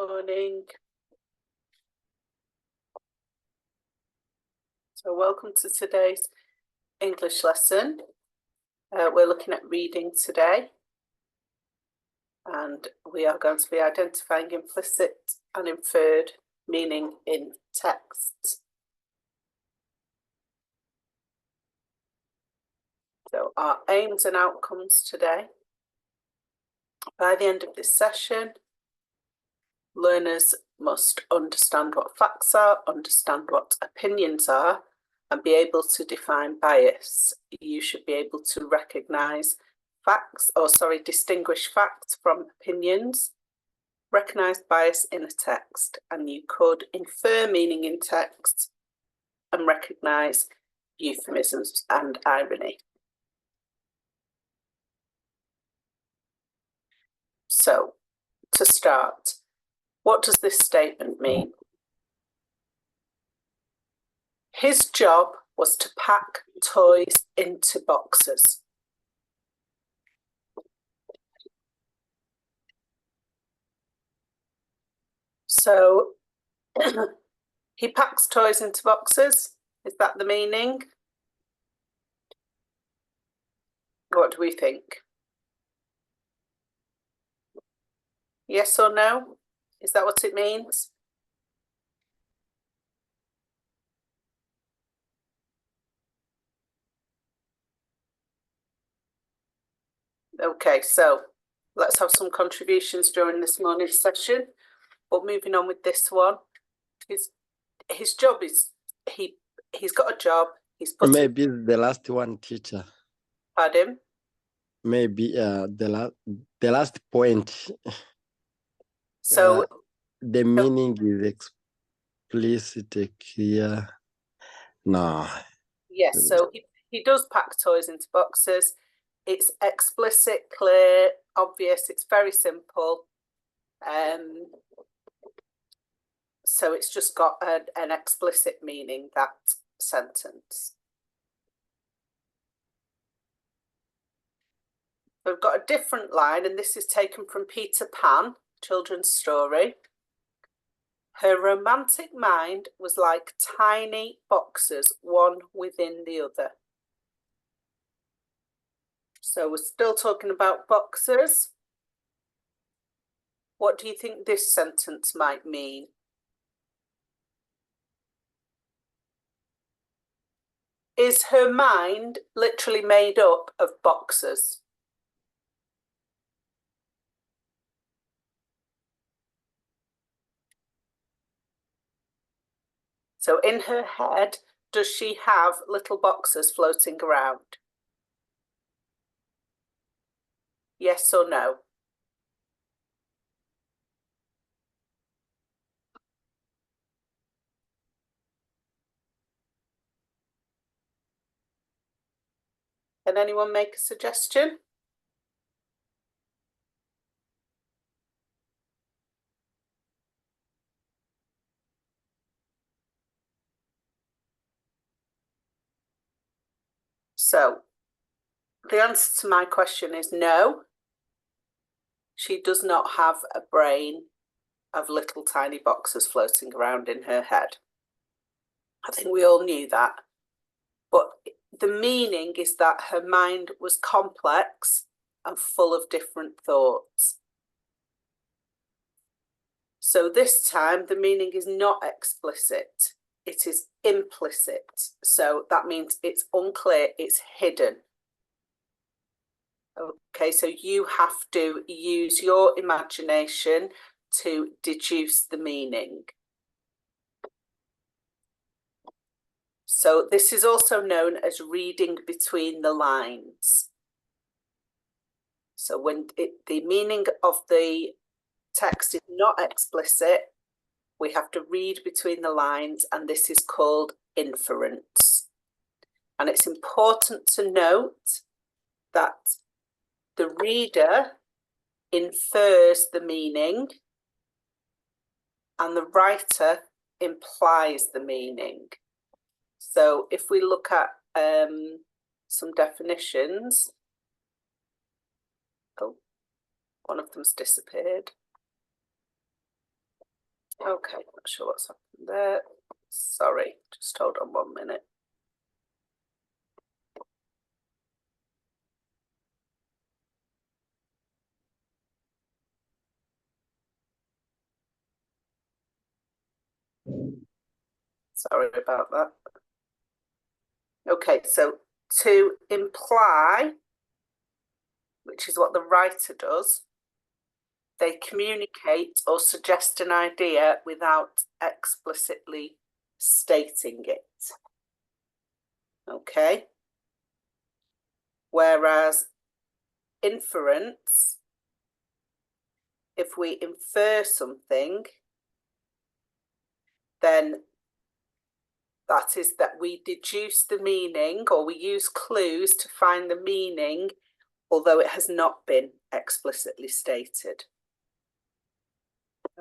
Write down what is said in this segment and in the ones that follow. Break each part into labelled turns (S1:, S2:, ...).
S1: Morning. So welcome to today's English lesson. We're looking at reading today, and we are going to be identifying implicit and inferred meaning in text. So our aims and outcomes today. By the end of this session, learners must understand what facts are, understand what opinions are, and be able to define bias. You should be able to recognise distinguish facts from opinions, recognise bias in a text, and you could infer meaning in text and recognise euphemisms and irony. So, to start, what does this statement mean? His job was to pack toys into boxes. So, he packs toys into boxes. Is that the meaning? What do we think? Yes or no? Is that what it means? Okay, so let's have some contributions during this morning's session. But moving on with this one, his job is he's got a job. He's put
S2: maybe the last one, teacher.
S1: Pardon?
S2: Maybe the last point.
S1: So
S2: the meaning is explicit, clear. No.
S1: Yes, so he does pack toys into boxes. It's explicit, clear, obvious. It's very simple. So it's just got an explicit meaning, that sentence. We've got a different line, and this is taken from Peter Pan, children's story. Her romantic mind was like tiny boxes, one within the other. So we're still talking about boxes. What do you think this sentence might mean? Is her mind literally made up of boxes? So in her head, does she have little boxes floating around? Yes or no? Can anyone make a suggestion? So the answer to my question is no. She does not have a brain of little tiny boxes floating around in her head. I think we all knew that. But the meaning is that her mind was complex and full of different thoughts. So this time the meaning is not explicit, it is implicit. So that means it's unclear, it's hidden. Okay, so you have to use your imagination to deduce the meaning. So this is also known as reading between the lines. So when the meaning of the text is not explicit, we have to read between the lines, and this is called inference. And it's important to note that the reader infers the meaning and the writer implies the meaning. So if we look at some definitions, oh, one of them's disappeared. Okay, not sure what's happened there. Sorry, just hold on 1 minute. Sorry about that. Okay, so to imply, which is what the writer does, they communicate or suggest an idea without explicitly stating it. Okay. Whereas inference, if we infer something, then that is that we deduce the meaning, or we use clues to find the meaning, although it has not been explicitly stated.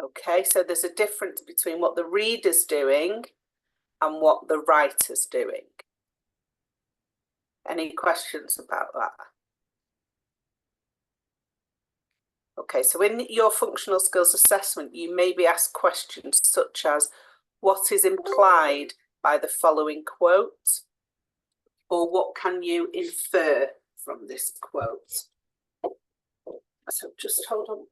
S1: Okay, so there's a difference between what the reader's doing and what the writer's doing. Any questions about that? Okay, so in your functional skills assessment, you may be asked questions such as, what is implied by the following quote? Or what can you infer from this quote? So just hold on.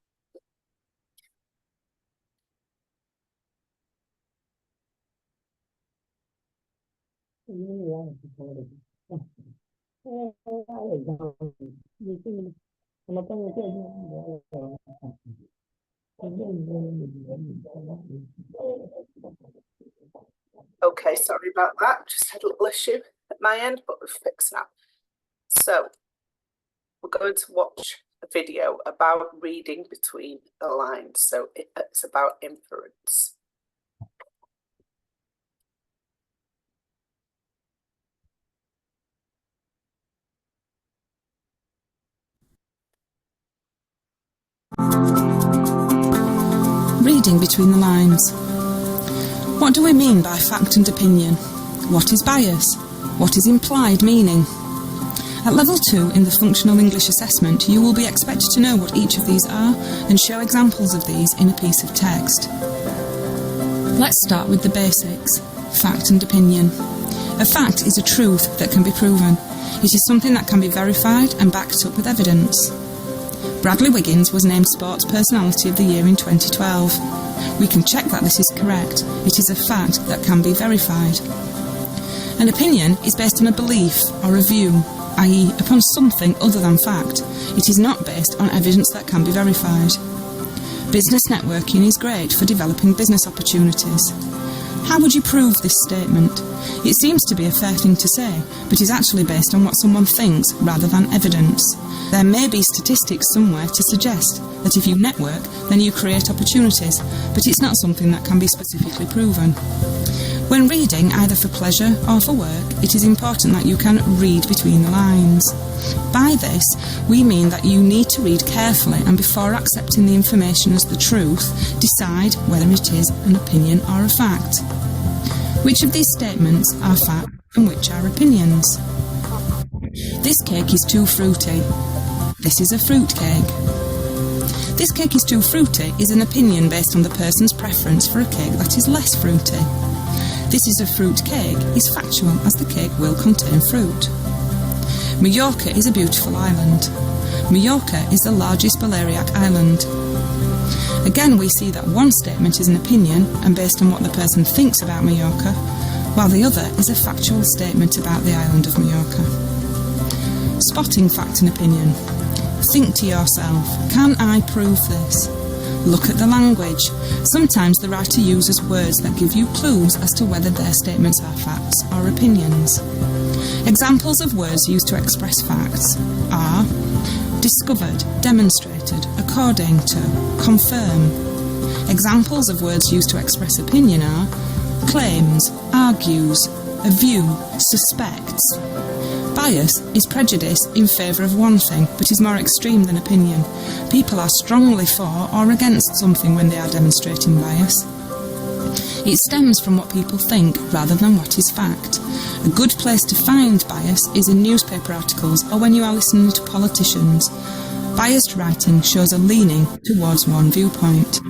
S1: Okay, sorry about that. Just had a little issue at my end, but we've fixed that. So we're going to watch a video about reading between the lines. So it's about inference.
S3: Reading between the lines. What do we mean by fact and opinion? What is bias? What is implied meaning? At level 2 in the functional English assessment, you will be expected to know what each of these are and show examples of these in a piece of text. Let's start with the basics. Fact and opinion. A fact is a truth that can be proven. It is something that can be verified and backed up with evidence. Bradley Wiggins was named Sports Personality of the Year in 2012. We can check that this is correct. It is a fact that can be verified. An opinion is based on a belief or a view, i.e. upon something other than fact. It is not based on evidence that can be verified. Business networking is great for developing business opportunities. How would you prove this statement? It seems to be a fair thing to say, but is actually based on what someone thinks rather than evidence. There may be statistics somewhere to suggest that if you network, then you create opportunities, but it's not something that can be specifically proven. When reading, either for pleasure or for work, it is important that you can read between the lines. By this, we mean that you need to read carefully and before accepting the information as the truth, decide whether it is an opinion or a fact. Which of these statements are facts and which are opinions? This cake is too fruity. This is a fruit cake. This cake is too fruity is an opinion based on the person's preference for a cake that is less fruity. This is a fruit cake is factual as the cake will contain fruit. Mallorca is a beautiful island. Mallorca is the largest Balearic island. Again, we see that one statement is an opinion and based on what the person thinks about Mallorca, while the other is a factual statement about the island of Mallorca. Spotting fact and opinion. Think to yourself, can I prove this? Look at the language. Sometimes the writer uses words that give you clues as to whether their statements are facts or opinions. Examples of words used to express facts are discovered, demonstrated, according to, confirm. Examples of words used to express opinion are claims, argues, a view, suspects. Bias is prejudice in favour of one thing, but is more extreme than opinion. People are strongly for or against something when they are demonstrating bias. It stems from what people think rather than what is fact. A good place to find bias is in newspaper articles or when you are listening to politicians. Biased writing shows a leaning towards one viewpoint.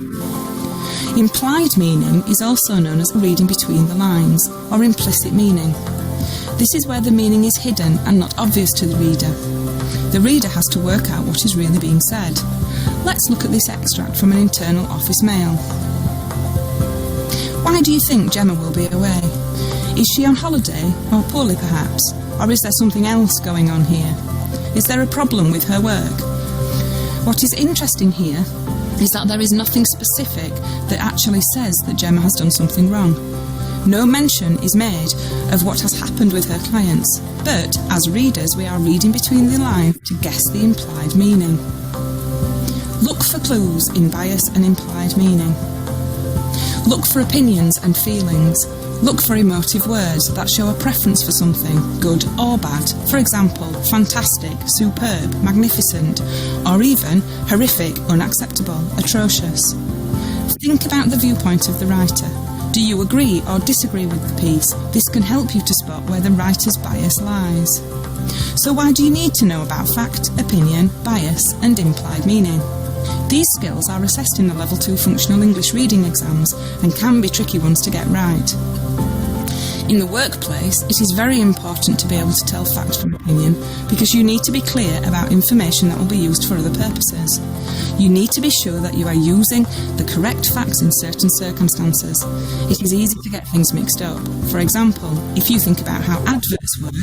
S3: Implied meaning is also known as reading between the lines, or implicit meaning. This is where the meaning is hidden and not obvious to the reader. The reader has to work out what is really being said. Let's look at this extract from an internal office mail. Why do you think Gemma will be away? Is she on holiday, or poorly perhaps? Or is there something else going on here? Is there a problem with her work? What is interesting here is that there is nothing specific that actually says that Gemma has done something wrong. No mention is made of what has happened with her clients, but as readers we are reading between the lines to guess the implied meaning. Look for clues in bias and implied meaning. Look for opinions and feelings. Look for emotive words that show a preference for something, good or bad. For example, fantastic, superb, magnificent, or even horrific, unacceptable, atrocious. Think about the viewpoint of the writer. Do you agree or disagree with the piece? This can help you to spot where the writer's bias lies. So why do you need to know about fact, opinion, bias, and implied meaning? These skills are assessed in the Level 2 Functional English Reading exams and can be tricky ones to get right. In the workplace, it is very important to be able to tell fact from opinion because you need to be clear about information that will be used for other purposes. You need to be sure that you are using the correct facts in certain circumstances. It is easy to get things mixed up. For example, if you think about how adverts work,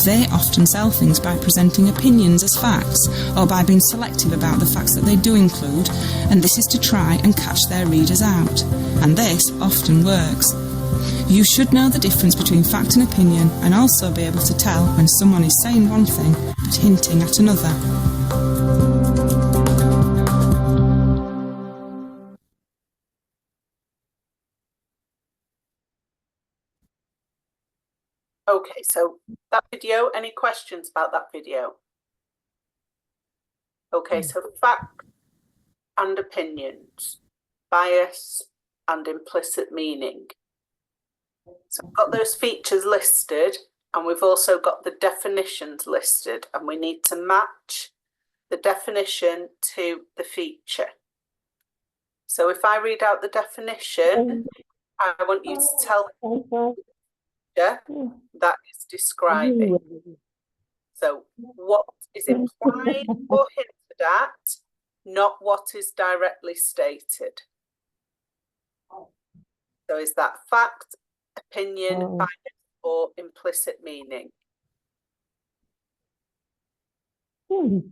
S3: they often sell things by presenting opinions as facts or by being selective about the facts that they do include, and this is to try and catch their readers out. And this often works. You should know the difference between fact and opinion and also be able to tell when someone is saying one thing but hinting at another.
S1: Okay, so that video, any questions about that video? Okay, so fact and opinions, bias and implicit meaning. So we've got those features listed and we've also got the definitions listed, and we need to match the definition to the feature. So if I read out the definition, I want you to tell me that is describing. So what is implied or hinted at, not what is directly stated. So is that fact, opinion, bias, or implicit meaning? If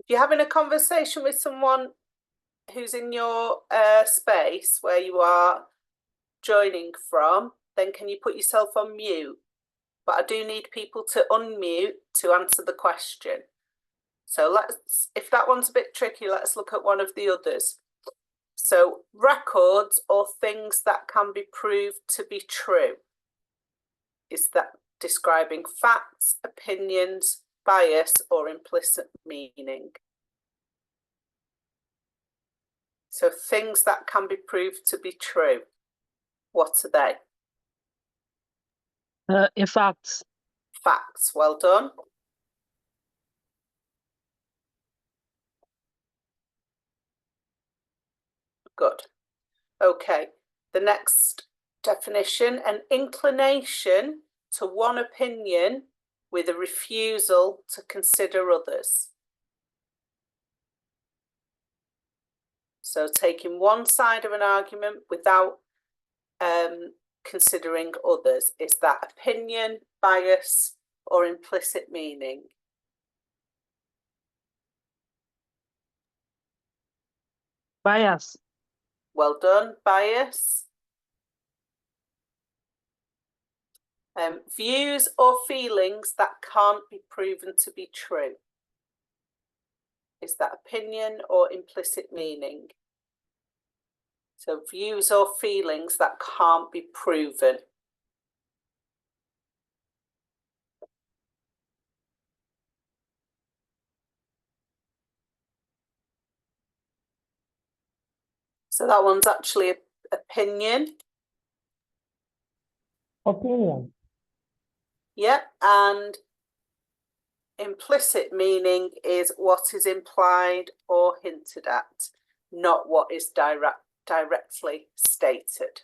S1: you're having a conversation with someone who's in your space where you are joining from, then can you put yourself on mute? But I do need people to unmute to answer the question. So let's, if that one's a bit tricky, let's look at one of the others. So records or things that can be proved to be true. Is that describing facts, opinions, bias, or implicit meaning? So things that can be proved to be true. What are they?
S4: Facts.
S1: Facts, well done. Good. Okay, the next definition, an inclination to one opinion with a refusal to consider others. So taking one side of an argument without considering others. Is that opinion, bias, or implicit meaning?
S4: Bias.
S1: Well done, bias. Views or feelings that can't be proven to be true. Is that opinion or implicit meaning? So views or feelings that can't be proven. So that one's actually opinion.
S5: Opinion.
S1: Yep, and implicit meaning is what is implied or hinted at, not what is directly stated.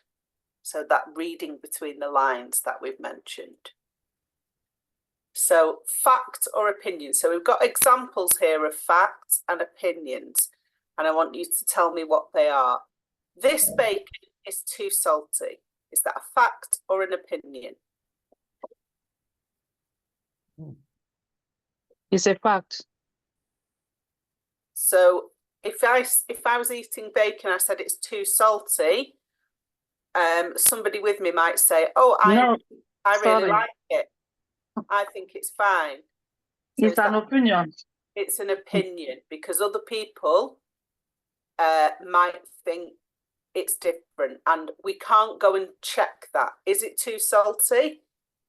S1: So that reading between the lines that we've mentioned. So fact or opinion. So we've got examples here of facts and opinions, and I want you to tell me what they are. This bacon is too salty. Is that a fact or an opinion?
S4: It's a fact.
S1: So if I was eating bacon, I said it's too salty. Somebody with me might say, "Oh, I really
S4: sorry.
S1: like it. I think it's fine." So
S4: It's an opinion.
S1: It's an opinion because other people might think it's different, and we can't go and check that. Is it too salty?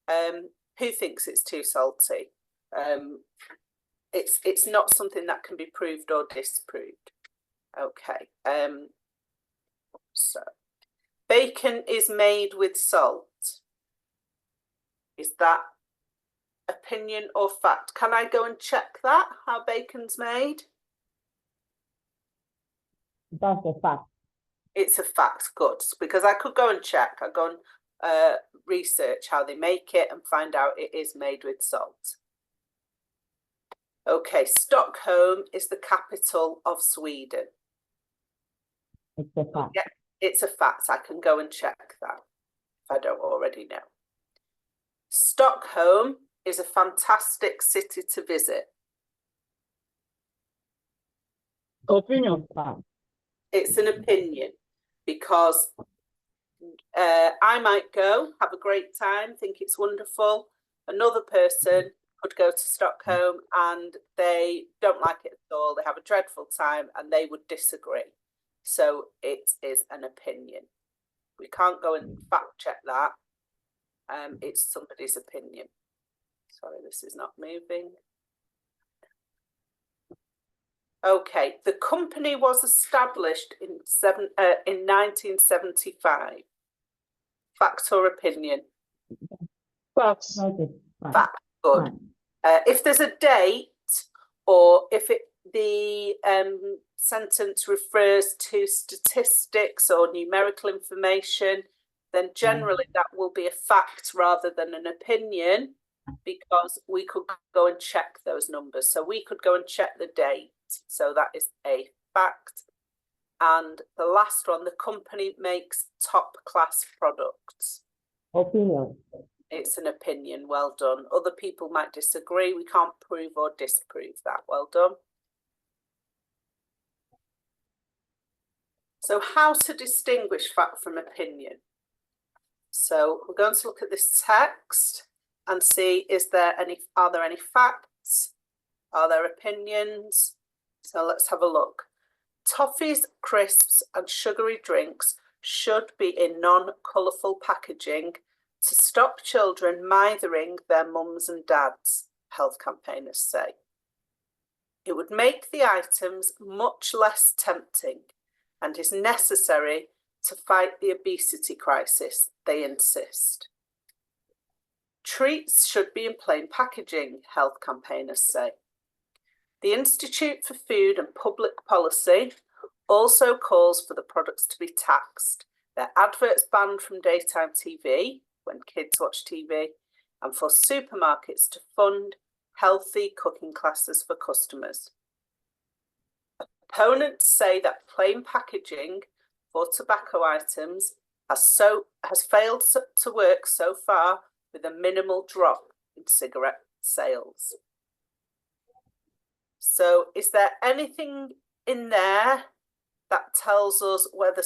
S1: Who thinks it's too salty? It's not something that can be proved or disproved. Okay. So bacon is made with salt. Is that opinion or fact? Can I go and check that, how bacon's made?
S5: That's a fact.
S1: It's a fact, good, because I could go and check. I go and research how they make it and find out it is made with salt. Okay, Stockholm is the capital of Sweden.
S5: It's a fact.
S1: Yeah, it's a fact. I can go and check that if I don't already know. Stockholm is a fantastic city to visit.
S4: Opinion.
S1: It's an opinion because I might go, have a great time, think it's wonderful. Another person could go to Stockholm and they don't like it at all. They have a dreadful time and they would disagree. So it is an opinion. We can't go and fact check that. It's somebody's opinion. Sorry, this is not moving. Okay, the company was established in 1975. Fact or opinion?
S4: Facts.
S1: Fact. Good. If there's a date, or if the sentence refers to statistics or numerical information, then generally that will be a fact rather than an opinion, because we could go and check those numbers. So we could go and check the date. So that is a fact. And the last one, the company makes top class products.
S5: Opinion.
S1: It's an opinion. Well done. Other people might disagree. We can't prove or disprove that. Well done. So how to distinguish fact from opinion? So we're going to look at this text and see, are there any facts? Are there opinions? So let's have a look. Toffees, crisps and sugary drinks should be in non-colourful packaging to stop children mithering their mums and dads, health campaigners say. It would make the items much less tempting and is necessary to fight the obesity crisis, they insist. Treats should be in plain packaging, health campaigners say. The Institute for Food and Public Policy also calls for the products to be taxed, their adverts banned from daytime TV, when kids watch TV, and for supermarkets to fund healthy cooking classes for customers. Opponents say that plain packaging for tobacco items has failed to work so far, with a minimal drop in cigarette sales. So is there anything in there that tells us whether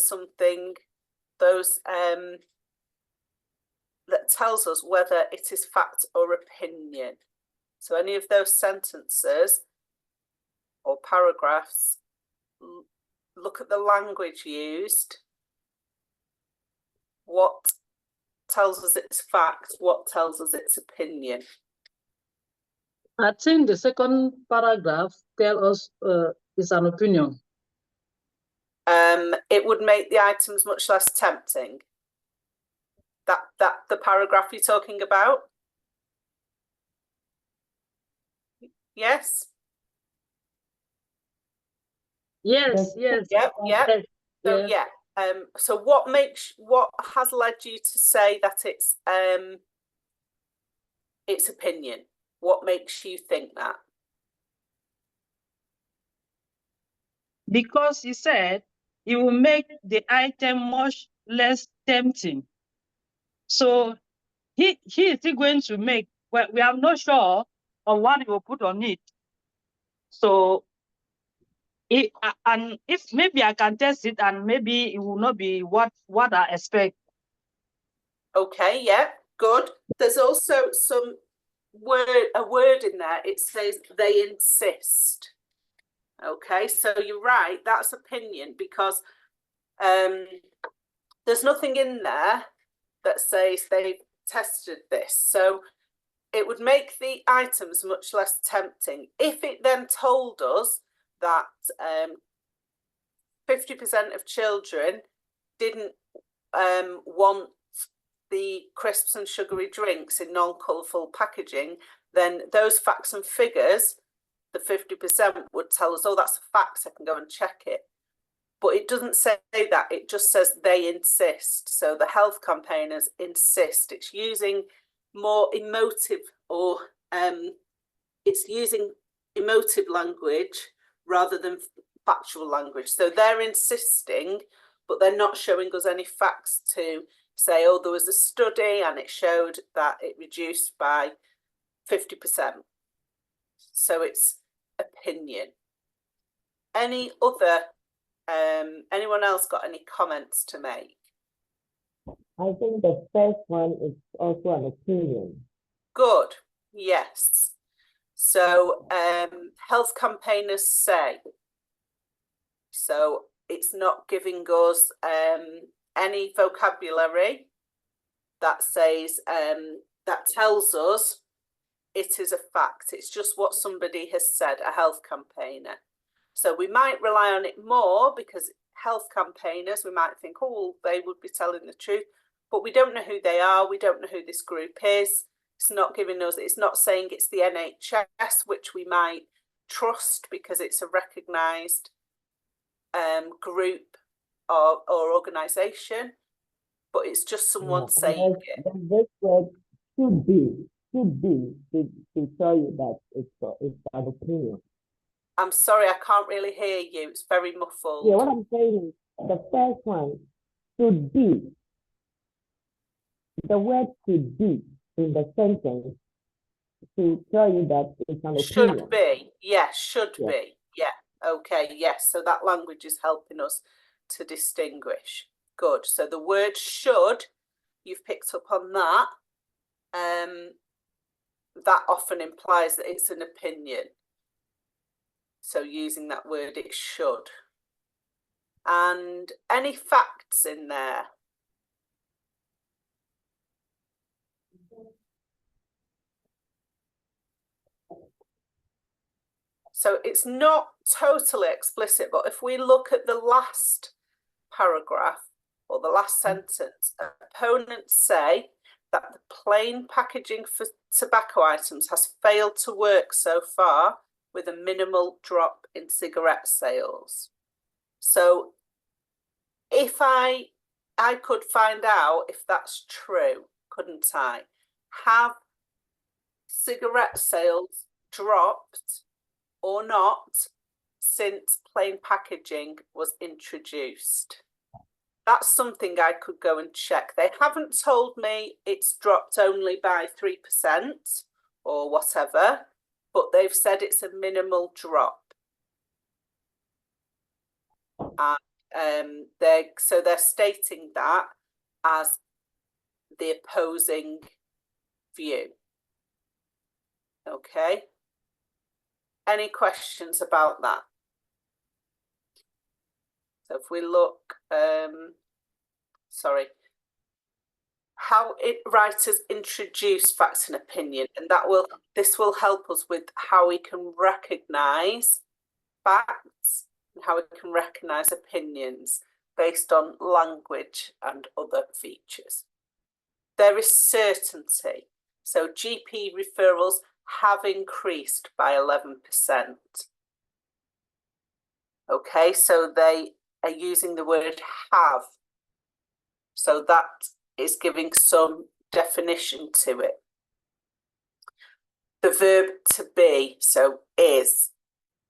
S1: that tells us whether it is fact or opinion? So any of those sentences or paragraphs, look at the language used. What tells us it's fact? What tells us it's opinion?
S4: I think the second paragraph tells us it's an opinion.
S1: it would make the items much less tempting. That the paragraph you're talking about? Yes?
S4: Yes, yes.
S1: Yep.
S4: Yes,
S1: So
S4: yes.
S1: yeah. So what has led you to say that it's opinion? What makes you think that?
S4: Because he said it will make the item much less tempting. So he is still going to make, well, we are not sure on what he will put on it. So and if maybe I can test it and maybe it will not be what I expect.
S1: Okay, yeah, good. There's also a word in there. It says they insist. Okay, so you're right, that's opinion, because there's nothing in there that says they've tested this. So it would make the items much less tempting if it then told us that 50% of children didn't want the crisps and sugary drinks in non-colourful packaging. Then those facts and figures, the 50% would tell us, oh, that's a fact, I can go and check it. But it doesn't say that, it just says they insist. So the health campaigners insist. It's using more emotive, or it's using emotive language rather than factual language. So they're insisting, but they're not showing us any facts to say, oh, there was a study and it showed that it reduced by 50%. So it's opinion. Any other, anyone else got any comments to make?
S5: I think the first one is also an opinion.
S1: Good, yes. So health campaigners say, so it's not giving us any vocabulary that says, that tells us it is a fact. It's just what somebody has said, a health campaigner. So we might rely on it more because health campaigners, we might think, oh, they would be telling the truth, but we don't know who they are. We don't know who this group is. It's not giving us, it's not saying it's the NHS, which we might trust because it's a recognised group or organisation, but it's just someone saying it.
S5: This word should be to tell you that it's an opinion.
S1: I'm sorry, I can't really hear you. It's very muffled.
S5: Yeah, what I'm saying is the first one should be. The word should be in the sentence to tell you that it's an opinion.
S1: Should be, yes, should
S5: Yeah.
S1: be, yeah, okay, yes. So that language is helping us to distinguish. Good. So the word should, you've picked up on that. That often implies that it's an opinion. So using that word, it should. And any facts in there? So it's not totally explicit, but if we look at the last paragraph or the last sentence, opponents say that the plain packaging for tobacco items has failed to work so far with a minimal drop in cigarette sales. So if I could find out if that's true, couldn't I? Have cigarette sales dropped or not since plain packaging was introduced? That's something I could go and check. They haven't told me it's dropped only by 3% or whatever, but they've said it's a minimal drop. And they're stating that as the opposing view. Okay. Any questions about that? So if we look, sorry, how writers introduce facts and opinion, and this will help us with how we can recognise facts and how we can recognise opinions based on language and other features. There is certainty. So GP referrals have increased by 11%. Okay, so they are using the word have. So that is giving some definition to it. The verb to be, so is,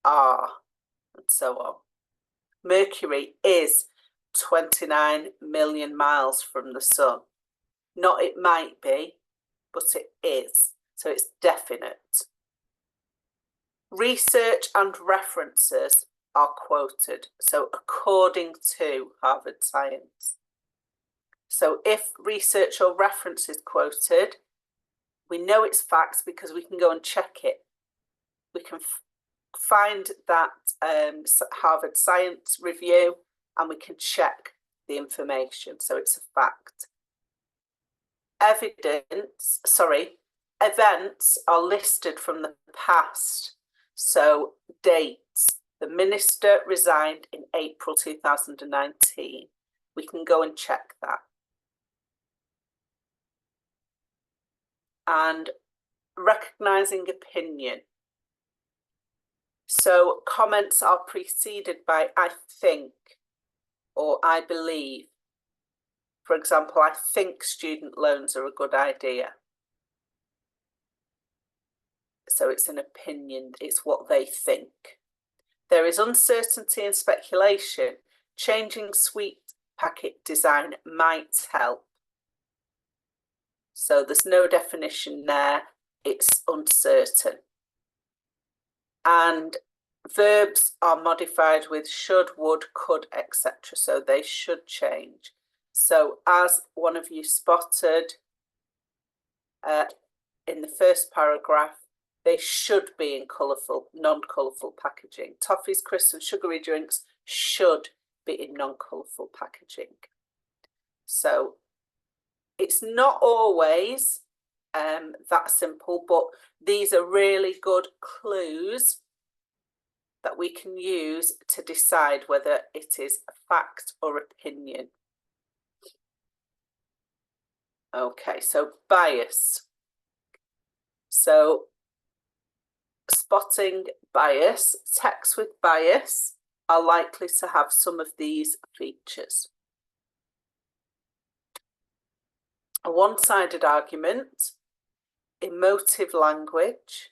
S1: are, and so on. Mercury is 29 million miles from the sun. Not it might be, but it is. So it's definite. Research and references are quoted. So according to Harvard Science. So if research or reference is quoted, we know it's facts because we can go and check it. We can find that Harvard Science review and we can check the information. So it's a fact. Events are listed from the past. So dates, the minister resigned in April 2019. We can go and check that. And recognising opinion. So comments are preceded by I think or I believe. For example, I think student loans are a good idea. So it's an opinion, it's what they think. There is uncertainty and speculation. Changing sweet packet design might help. So there's no definition there, it's uncertain. And verbs are modified with should, would, could, etc. So they should change. So as one of you spotted in the first paragraph, they should be in colourful, non-colourful packaging. Toffees, crisps and sugary drinks should be in non-colourful packaging. So it's not always that simple, but these are really good clues that we can use to decide whether it is a fact or opinion. Okay, so bias. So spotting bias, texts with bias are likely to have some of these features. A one-sided argument, emotive language,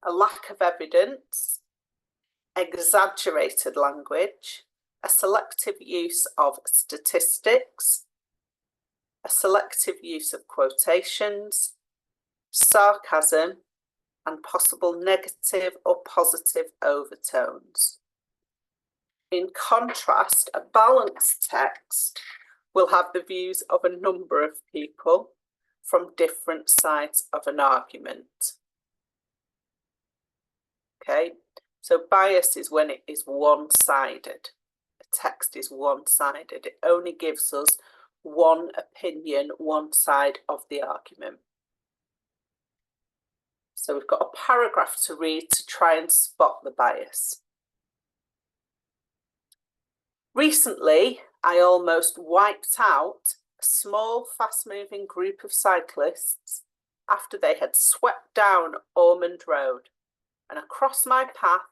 S1: a lack of evidence, exaggerated language, a selective use of statistics, a selective use of quotations, sarcasm, and possible negative or positive overtones. In contrast, a balanced text will have the views of a number of people from different sides of an argument. Okay, so bias is when it is one-sided. A text is one-sided. It only gives us one opinion, one side of the argument. So we've got a paragraph to read to try and spot the bias. Recently, I almost wiped out a small, fast-moving group of cyclists after they had swept down Ormond Road and across my path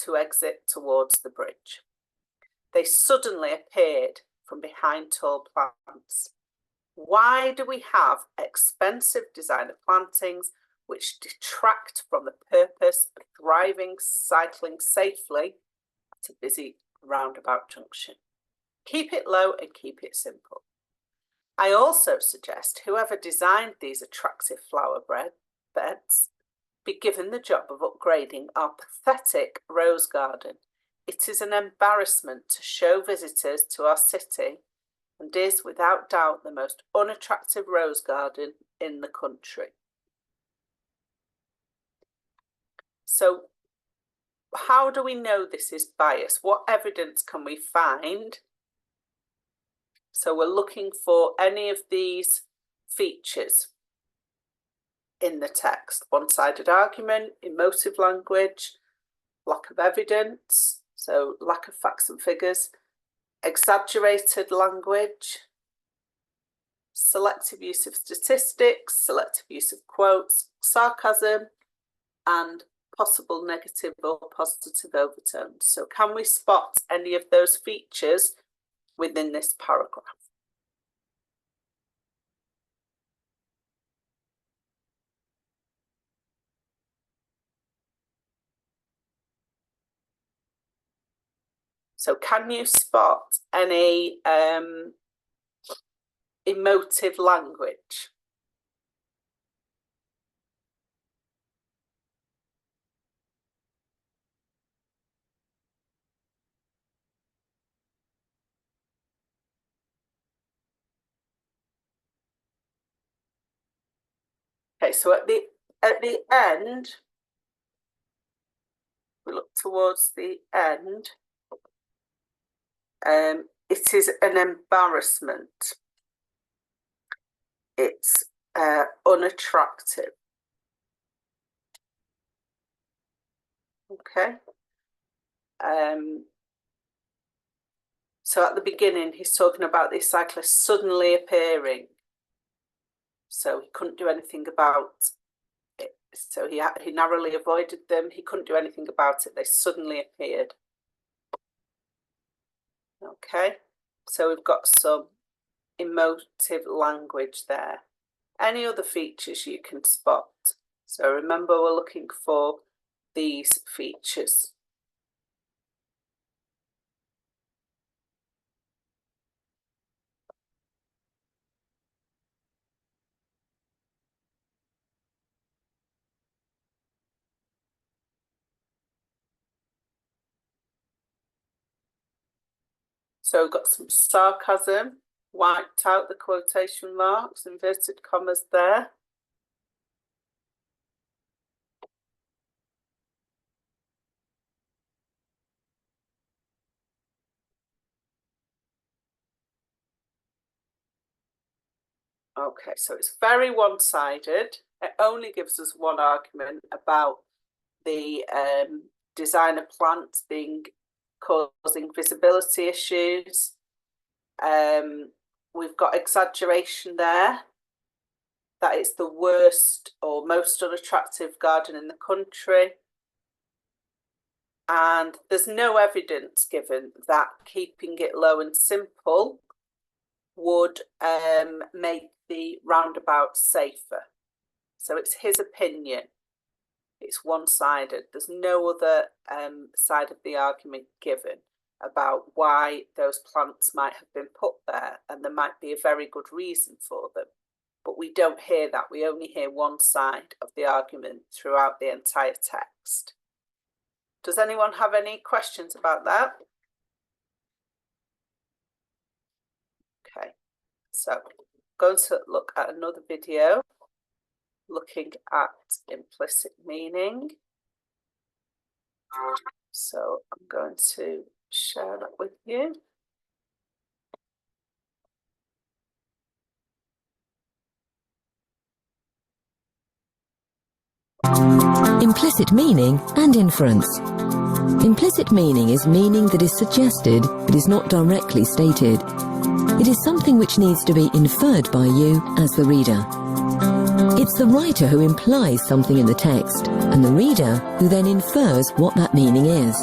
S1: to exit towards the bridge. They suddenly appeared from behind tall plants. Why do we have expensive designer plantings which detract from the purpose of thriving cycling safely at a busy roundabout junction? Keep it low and keep it simple. I also suggest whoever designed these attractive flower beds be given the job of upgrading our pathetic rose garden. It is an embarrassment to show visitors to our city and is without doubt the most unattractive rose garden in the country. So how do we know this is bias? What evidence can we find? So we're looking for any of these features in the text. One-sided argument, emotive language, lack of evidence, So lack of facts and figures, exaggerated language, selective use of statistics, selective use of quotes, sarcasm, and possible negative or positive overtones. So can we spot any of those features within this paragraph? So can you spot any emotive language? Okay, so at the end, we look towards the end. It is an embarrassment. It's unattractive. Okay. So at the beginning, he's talking about these cyclists suddenly appearing. So he couldn't do anything about it. So he narrowly avoided them. He couldn't do anything about it. They suddenly appeared. Okay, so we've got some emotive language there. Any other features you can spot? So remember, we're looking for these features. So we've got some sarcasm, wiped out the quotation marks, inverted commas there. Okay, so it's very one-sided. It only gives us one argument about the designer plants causing visibility issues. We've got exaggeration there, that it's the worst or most unattractive garden in the country. And there's no evidence given that keeping it low and simple would make the roundabout safer. So it's his opinion. It's one-sided. There's no other side of the argument given about why those plants might have been put there, and there might be a very good reason for them. But we don't hear that. We only hear one side of the argument throughout the entire text. Does anyone have any questions about that? Okay, so I'm going to look at another video looking at implicit meaning. So I'm going to share that with you.
S6: Implicit meaning and inference. Implicit meaning is meaning that is suggested but is not directly stated. It is something which needs to be inferred by you as the reader. It's the writer who implies something in the text, and the reader who then infers what that meaning is.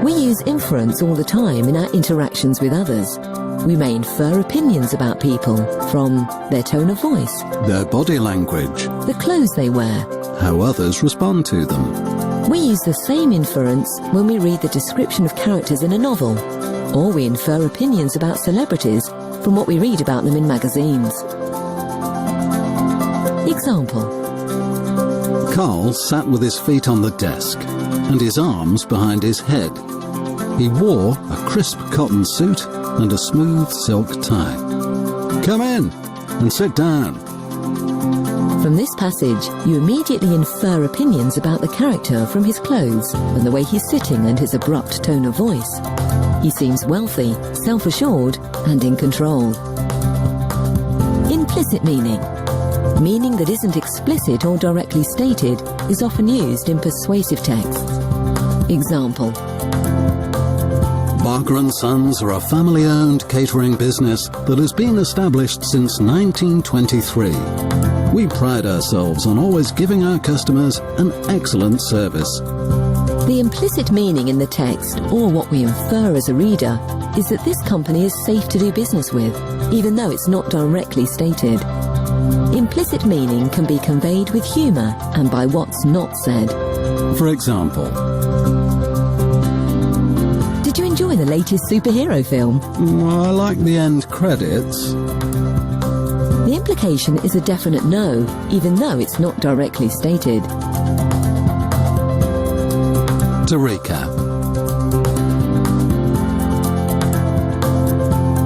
S6: We use inference all the time in our interactions with others. We may infer opinions about people from their tone of voice,
S7: their body language,
S6: the clothes they wear,
S7: how others respond to them.
S6: We use the same inference when we read the description of characters in a novel, or we infer opinions about celebrities from what we read about them in magazines. Example.
S7: Carl sat with his feet on the desk and his arms behind his head. He wore a crisp cotton suit and a smooth silk tie. Come in and sit down.
S6: From this passage, you immediately infer opinions about the character from his clothes and the way he's sitting and his abrupt tone of voice. He seems wealthy, self-assured, and in control. Implicit meaning. Meaning that isn't explicit or directly stated is often used in persuasive texts. Example.
S7: Barker & Sons are a family-owned catering business that has been established since 1923. We pride ourselves on always giving our customers an excellent service.
S6: The implicit meaning in the text, or what we infer as a reader, is that this company is safe to do business with, even though it's not directly stated. Implicit meaning can be conveyed with humour and by what's not said.
S7: For example,
S6: Did you enjoy the latest superhero film?
S7: I like the end credits.
S6: The implication is a definite no, even though it's not directly stated.
S7: To recap,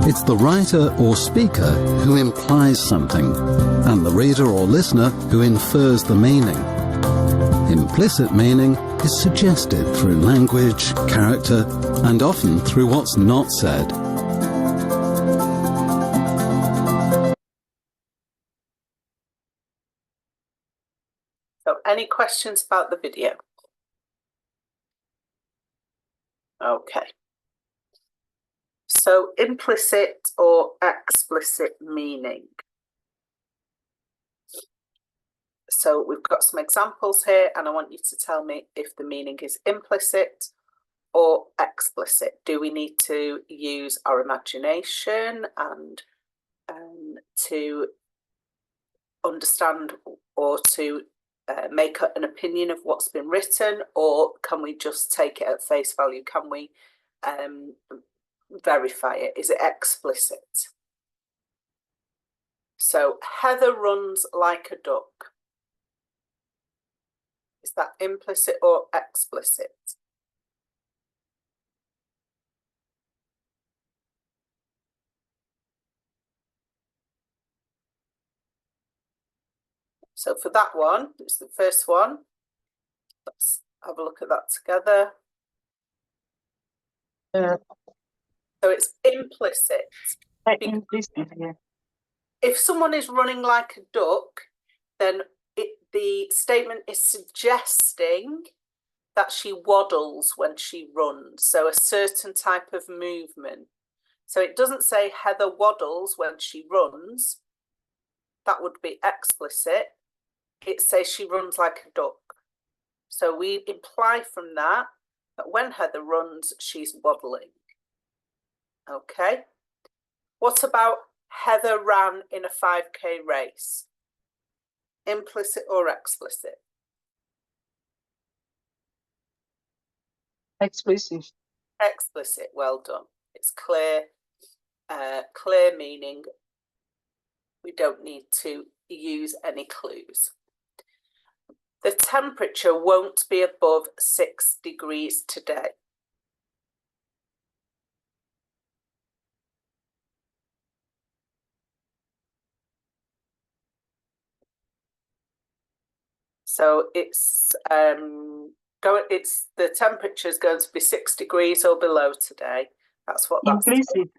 S7: it's the writer or speaker who implies something, and the reader or listener who infers the meaning. Implicit meaning is suggested through language, character, and often through what's not said.
S1: So any questions about the video? Okay. So implicit or explicit meaning. So we've got some examples here, and I want you to tell me if the meaning is implicit or explicit. Do we need to use our imagination and to understand or to make an opinion of what's been written, or can we just take it at face value? Can we verify it? Is it explicit? So Heather runs like a duck. Is that implicit or explicit? So for that one, it's the first one. Let's have a look at that together. So it's implicit.
S4: Implicit, yeah.
S1: If someone is running like a duck, then the statement is suggesting that she waddles when she runs, so a certain type of movement. So it doesn't say Heather waddles when she runs. That would be explicit. It says she runs like a duck. So we imply from that when Heather runs, she's waddling. Okay. What about Heather ran in a 5K race? Implicit or explicit?
S4: Explicit.
S1: Explicit, well done. It's clear, clear meaning. We don't need to use any clues. The temperature won't be above 6 degrees today. So it's the temperature is going to be 6 degrees or below today. That's what that's
S4: implicit.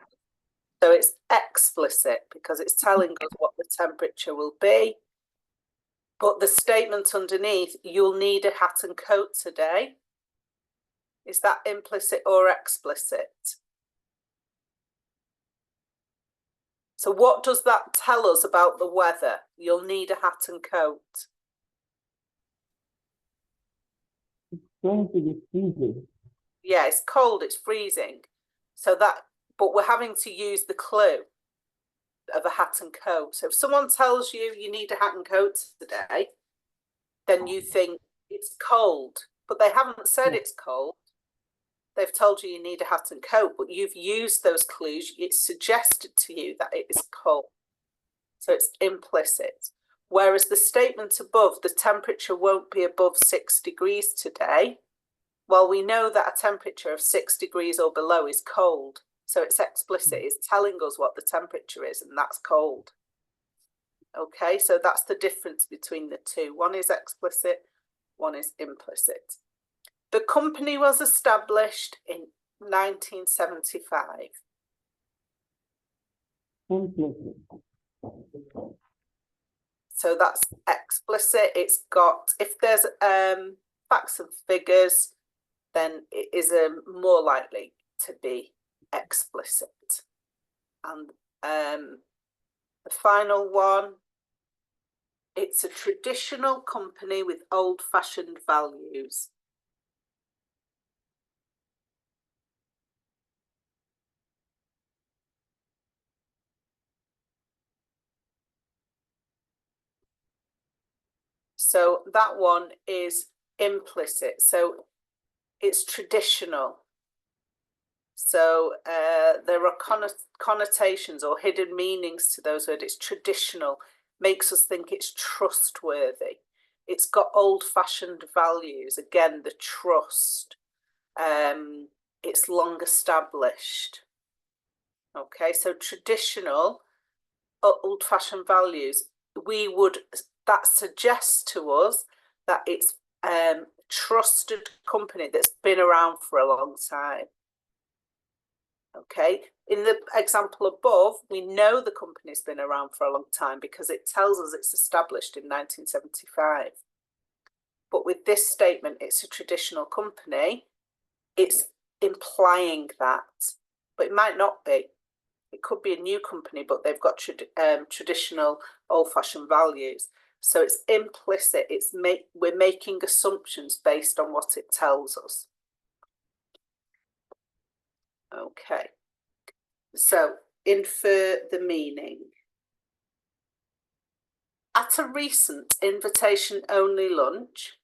S1: So it's explicit because it's telling us what the temperature will be. But the statement underneath, you'll need a hat and coat today. Is that implicit or explicit? So what does that tell us about the weather? You'll need a hat and coat.
S5: It's going to be freezing.
S1: Yeah, it's cold, it's freezing. So that, but we're having to use the clue of a hat and coat. So if someone tells you you need a hat and coat today, then you think it's cold, but they haven't said it's cold. They've told you need a hat and coat, but you've used those clues. It's suggested to you that it is cold. So it's implicit. Whereas the statement above, the temperature won't be above 6 degrees today. Well, we know that a temperature of 6 degrees or below is cold. So it's explicit, it's telling us what the temperature is, and that's cold. Okay, so that's the difference between the two. One is explicit, one is implicit. The company was established in 1975.
S5: Implicit.
S1: So that's explicit. It's got, if there's facts and figures, then it is more likely to be explicit. And the final one, it's a traditional company with old-fashioned values. So that one is implicit. So it's traditional. So there are connotations or hidden meanings to those words. It's traditional, makes us think it's trustworthy. It's got old-fashioned values. Again, the trust. It's long established. Okay, so traditional, old-fashioned values. That suggests to us that it's trusted company that's been around for a long time. Okay, in the example above, we know the company's been around for a long time because it tells us it's established in 1975. But with this statement, it's a traditional company, it's implying that, but it might not be. It could be a new company, but they've got traditional old-fashioned values. So it's implicit. We're making assumptions based on what it tells us. Okay. So infer the meaning. At a recent invitation-only lunch,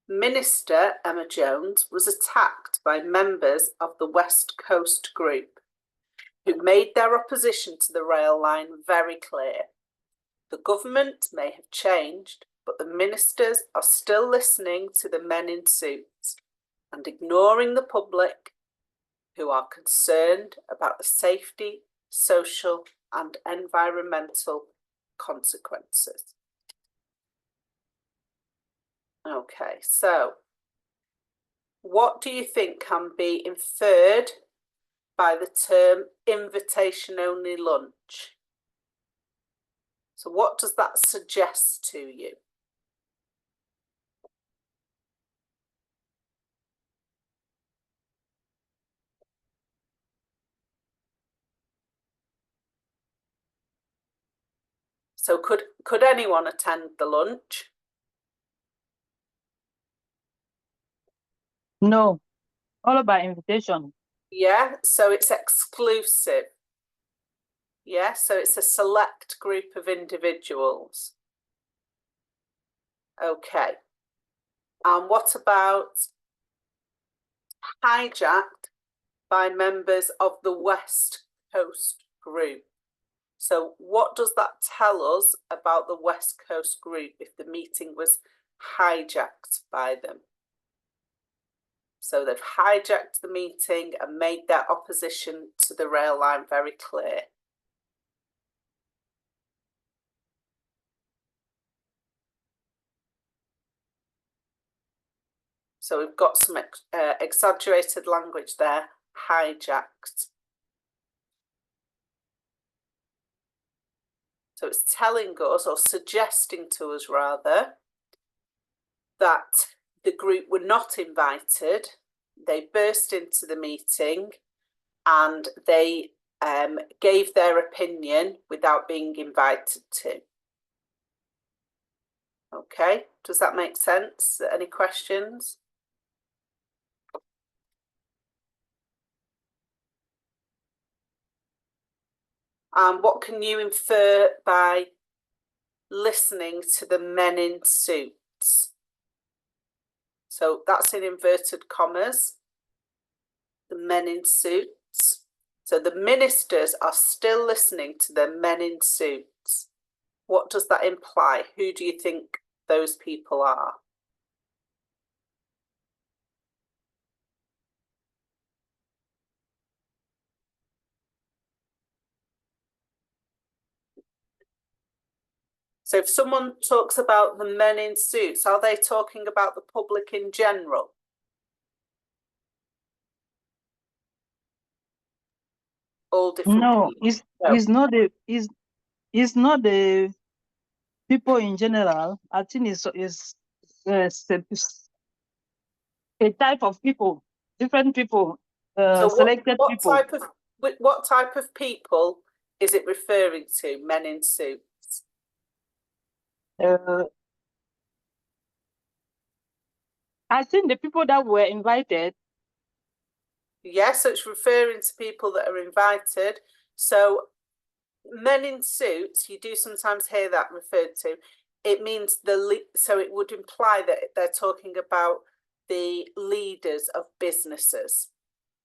S1: Minister Emma Jones was attacked by members of the West Coast group, who made their opposition to the rail line very clear. The government may have changed, but the ministers are still listening to the men in suits and ignoring the public who are concerned about the safety, social and environmental consequences. Okay, so what do you think can be inferred by the term invitation-only lunch? So what does that suggest to you? So could anyone attend the lunch?
S4: No, all by invitation.
S1: Yeah, so it's exclusive. Yeah, so it's a select group of individuals. Okay. And what about hijacked by members of the West Coast group? So what does that tell us about the West Coast group if the meeting was hijacked by them? So they've hijacked the meeting and made their opposition to the rail line very clear. So we've got some exaggerated language there, hijacked. So it's telling us, or suggesting to us rather, that the group were not invited. They burst into the meeting and they gave their opinion without being invited to. Okay, does that make sense? Any questions? What can you infer by listening to the men in suits? So that's in inverted commas, the men in suits. So the ministers are still listening to the men in suits. What does that imply? Who do you think those people are? So if someone talks about the men in suits, are they talking about the public in general? All different
S4: No,
S1: people?
S4: it's not the people in general. I think it's a type of people, different people
S1: So
S4: selected
S1: what
S4: people.
S1: what type of people is it referring to? Men in suits.
S4: I think the people that were invited.
S1: Yes, so it's referring to people that are invited. So men in suits, you do sometimes hear that referred to. It means so it would imply that they're talking about the leaders of businesses.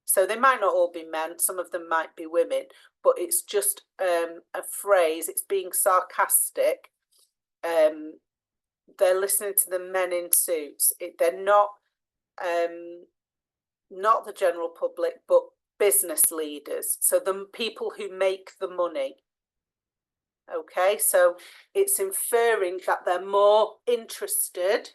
S1: So they might not all be men, some of them might be women, but it's just a phrase, it's being sarcastic. They're listening to the men in suits. They're not the general public, but business leaders. So the people who make the money. Okay, so it's inferring that they're more interested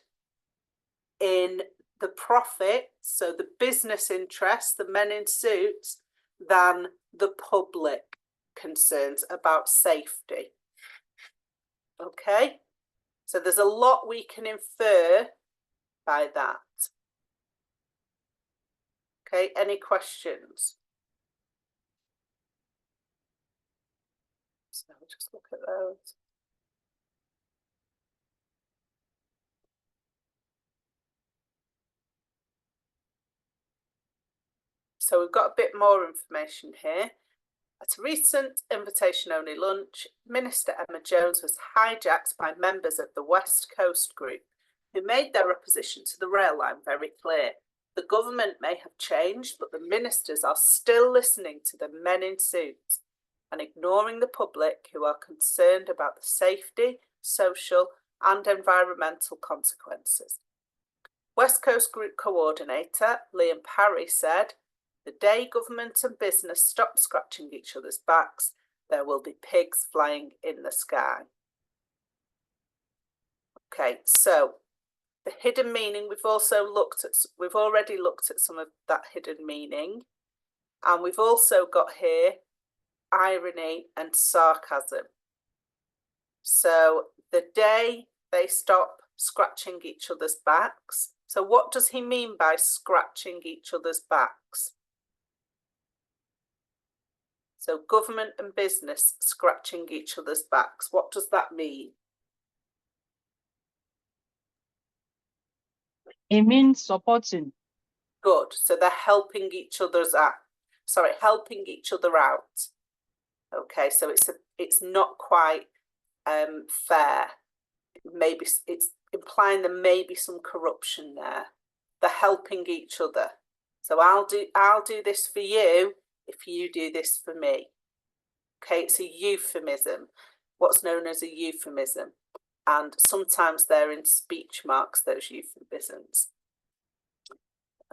S1: in the profit, so the business interests, the men in suits, than the public concerns about safety. Okay, so there's a lot we can infer by that. Okay, any questions? So we'll just look at those. So we've got a bit more information here. At a recent invitation-only lunch, Minister Emma Jones was hijacked by members of the West Coast Group, who made their opposition to the rail line very clear. The government may have changed, but the ministers are still listening to the men in suits and ignoring the public who are concerned about the safety, social and environmental consequences. West Coast Group Coordinator Liam Parry said, "The day government and business stop scratching each other's backs, there will be pigs flying in the sky." Okay, so the hidden meaning, we've already looked at some of that hidden meaning, and we've also got here irony and sarcasm. So the day they stop scratching each other's backs. So what does he mean by scratching each other's backs? So government and business scratching each other's backs. What does that mean?
S4: It means supporting.
S1: Good. So they're helping each other's helping each other out. Okay, so it's not quite fair. Maybe it's implying there may be some corruption there. They're helping each other. So I'll do this for you if you do this for me. Okay, it's a euphemism, what's known as a euphemism. And sometimes they're in speech marks, those euphemisms.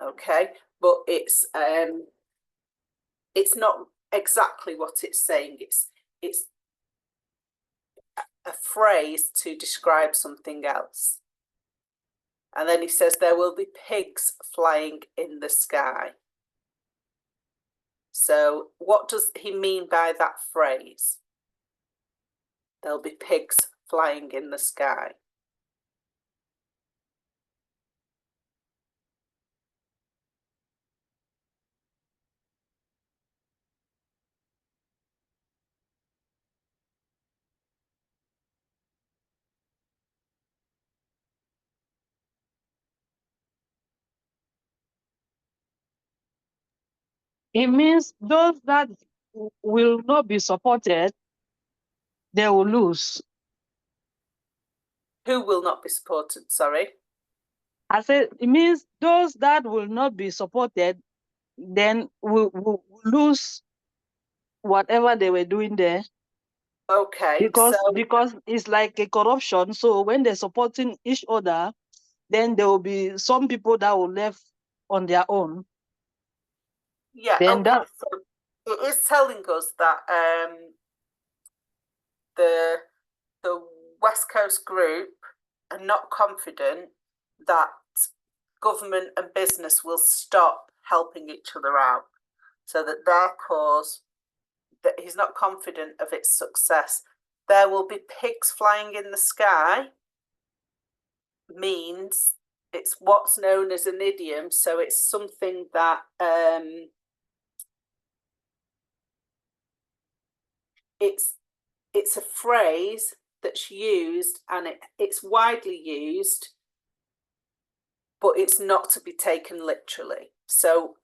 S1: Okay, but it's not exactly what it's saying. It's a phrase to describe something else. And then he says there will be pigs flying in the sky. So what does he mean by that phrase? There'll be pigs flying in the sky.
S4: It means those that will not be supported, they will lose.
S1: Who will not be supported? Sorry.
S4: I said it means those that will not be supported, then will lose whatever they were doing there.
S1: Okay.
S4: Because it's like a corruption. So when they're supporting each other, then there will be some people that will left on their own.
S1: Yeah.
S4: Then
S1: okay. So it is telling us that the West Coast Group are not confident that government and business will stop helping each other out, so that their cause, that he's not confident of its success. There will be pigs flying in the sky means it's what's known as an idiom, so it's something that it's a phrase that's used, and it's widely used, but it's not to be taken literally. So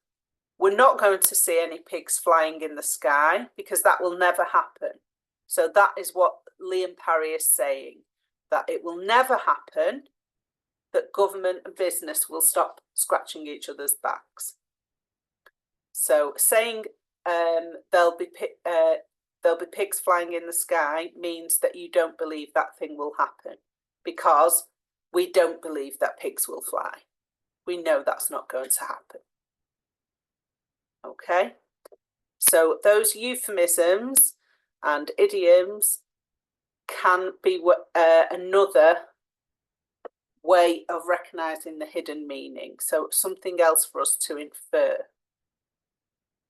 S1: we're not going to see any pigs flying in the sky, because that will never happen. So that is what Liam Parry is saying, that it will never happen that government and business will stop scratching each other's backs. So saying there'll be pigs flying in the sky means that you don't believe that thing will happen, because we don't believe that pigs will fly. We know that's not going to happen. Okay, so those euphemisms and idioms can be another way of recognizing the hidden meaning. So something else for us to infer.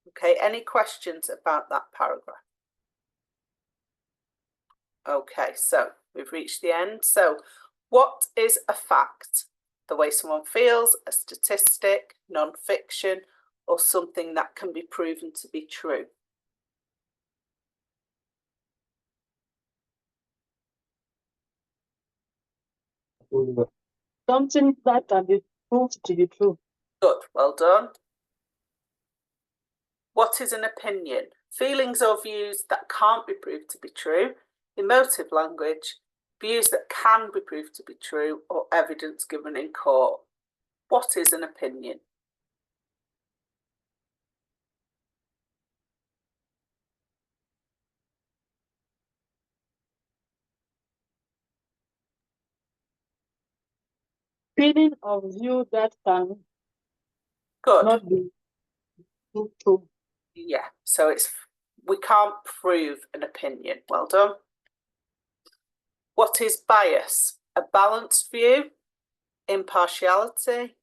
S1: Okay, any questions about that paragraph? Okay, so we've reached the end. So what is a fact? The way someone feels, a statistic, non-fiction, or something that can be proven to be true.
S4: Something that can be proved to be true.
S1: Good, well done. What is an opinion? Feelings or views that can't be proved to be true, emotive language, views that can be proved to be true, or evidence given in court. What is an opinion?
S4: Feeling of view that can
S1: Good.
S4: not be true.
S1: Yeah, so we can't prove an opinion. Well done. What is bias? A balanced view, impartiality,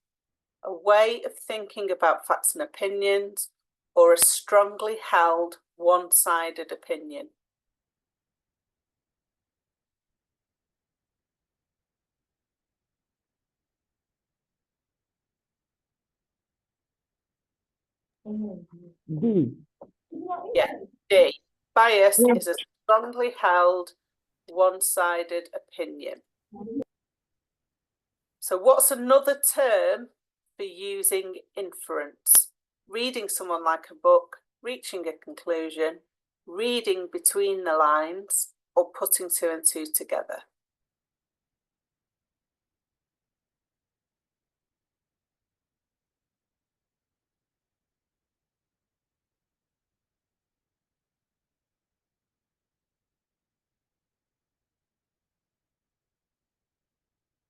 S1: a way of thinking about facts and opinions, or a strongly held one-sided opinion.
S5: D.
S1: Yeah, D. Bias is a strongly held one-sided opinion. So what's another term for using inference? Reading someone like a book, reaching a conclusion, reading between the lines, or putting two and two together.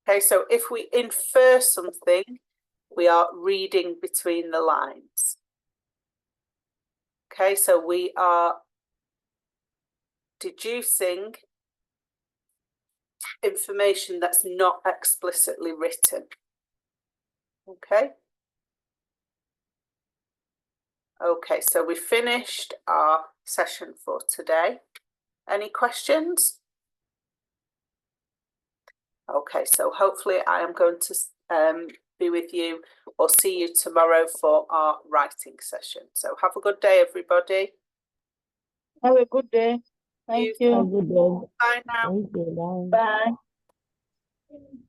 S1: Okay, so if we infer something, we are reading between the lines. Okay, so we are deducing information that's not explicitly written. Okay. Okay, so we finished our session for today. Any questions? Okay, so hopefully I am going to be with you or see you tomorrow for our writing session. So have a good day, everybody.
S4: Have a good day. Thank
S5: Have a
S4: you.
S5: good day.
S1: Bye now.
S5: Thank you. Bye.
S4: Bye.